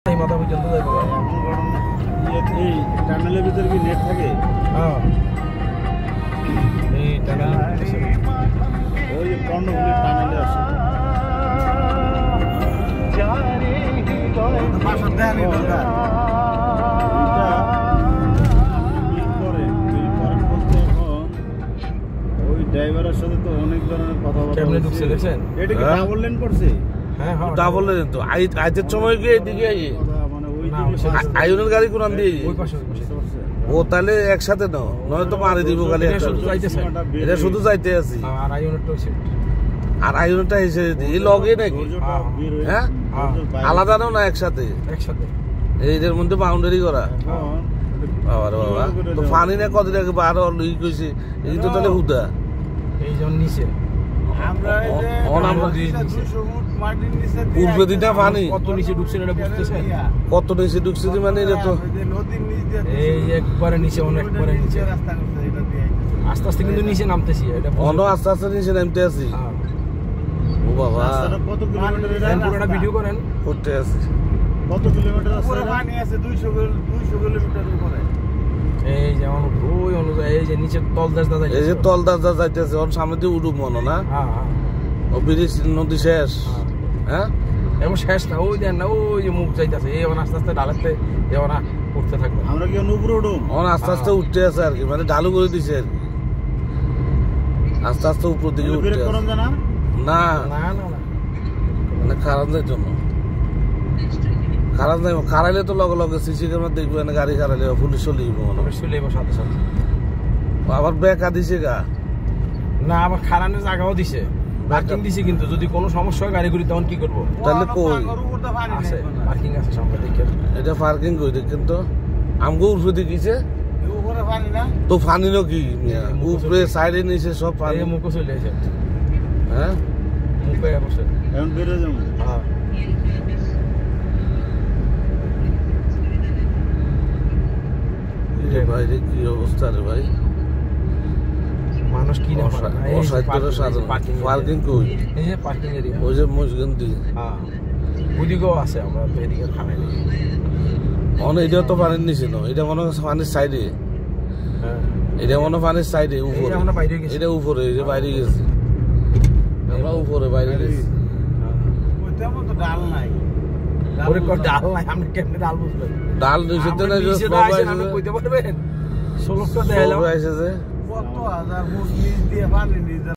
এই মাথা পর্যন্ত যাবো এই টানেলের ভিতরে কি নেট থাকে? হ্যাঁ এই টানেল ওই যে কর্ণফুলি টানেলে আসে বাসার দেয়ানি দরকার ওই ড্রাইভারের সাথে তো অনেক ধরনের কথাবার্তা কেমনে ঢুকছে দেখছেন? এটা কি ডাবল লেন করছে? হ্যাঁ হ্যাঁ ডাবল লেন তো আইতের সময় কি এদিকে মানে ওই না, দিকে আইনের গাড়ি কোন দিয়ে ওই পাশে ও তাহলে একসাথে নাও নয় তো মারি দিব খালি এটা একটা। শুধু যাইতেছে এটা শুধু যাইতে আছি আর আইওনেরটাও সেট আর আইনটা এসে এই লগে নাকি হ্যাঁ আলাদা নাও না একসাথে একসাথে এইদের মধ্যে বাউন্ডারি করা বাবা রে বাবা তো পানি না কদিন আগে বার লুই কইছে এই তো তাহলে হুদা এই জন নিচে আমরা এই যে অন আমরা 200 ফুট মাটির নিচে পূর্বে দিটা পানি কত নিচে ঢুকছেন এটা বুঝতেছেন? কত নিচে ঢুকছে যে মানে এটা তো ওই যে নদীর নিচ দিয়ে এই একবারে নিচে অনেকবারে নিচে রাস্তা করছে এটা দিয়ে আস্তে আস্তে কিন্তু নিচে নামতেছি এটা অন আস্তে আস্তে নিচে নামতে আছি হ্যাঁ ও বাবা রাস্তাটা কত কিলোমিটার এটা? পুরোটা ভিডিও করেন করতে আছি কত কিলোমিটার আছে? পুরো পানি আছে 200 কিলোমিটার উপরে। এই যেমন ওই অনুযায়ী এই যে নিচে তলদেশ দাদা এই যে তলদার যা যাইতেছে ওর সামনে দিয়ে উডুব মনো না হ্যাঁ হ্যাঁ ও ব্রিজ নদী শেষ হ্যাঁ এবং শেষ না ওই দেন না ওই যে মুখ যাইতেছে এই আস্তে আস্তে ডালাতে এবার উঠতে থাকবে আমরা কি উপরে উঠুম? ওর আস্তে আস্তে উঠতে আছে আর কি মানে ঢালু করে দিছে আর কি আস্তে আস্তে উপর দিকে উঠতে ব্রেক আছে করুন জানা? না না না না মানে খারাপ যাই জন্য খারাপ যাই খারাইলে তো লগে লগে সিসি ক্যামেরা দেখবে না গাড়ি খারাইলে পুলিশ চলে যাবো মনে তবে শুলে এবার সাথে সাথে হয়। আবার বেকা দিছে গা না আবার খারানোর জায়গাও দিছে পার্কিং দিছে কিন্তু যদি কোনো সমস্যা হয় গাড়ি গুলি তখন কি করবো তাহলে কই আছে পার্কিং আছে সামনে দেখে এটা পার্কিং কই দেখেন তো আমগো উপরে দিছে উপরে পানি না? তো ফানি নো কি মিয়া? উপরে সাইডে নিচে সব পানি এই মুখও চলে এসে হ্যাঁ মুখে বসে এখন বেরো যাবো। হ্যাঁ এই ভাই রে কি অবস্থা রে ভাই মানুষ কি না অসাধ্যের সাধন পার্কিং কই এই যে পার্কিং এরিয়া ওই যে মসজিদ হ্যাঁ ওইদিকেও আছে আমরা তো এদিকে খানাই নেই মনে এটা তো পানির নিচে না এটা মনে হচ্ছে পানির সাইডে হ্যাঁ এটা মনে হয় পানির সাইডে উপরে আমরা বাইরে গেছি এটা উপরে এই যে বাইরে গেছি আমরা উপরে বাইরে গেছি ওই তেমন তো ডাল নাই। ওরে কো ডাল নাই আমরা কেমনে ডাল বুঝবেন ডাল নিচে তো না যে নিচে আপনি কইতে পারবেন 16টা দেখাইলাম এসেছে কত হাজার ফুট নিচ দিয়ে পানি নিচ দিয়ে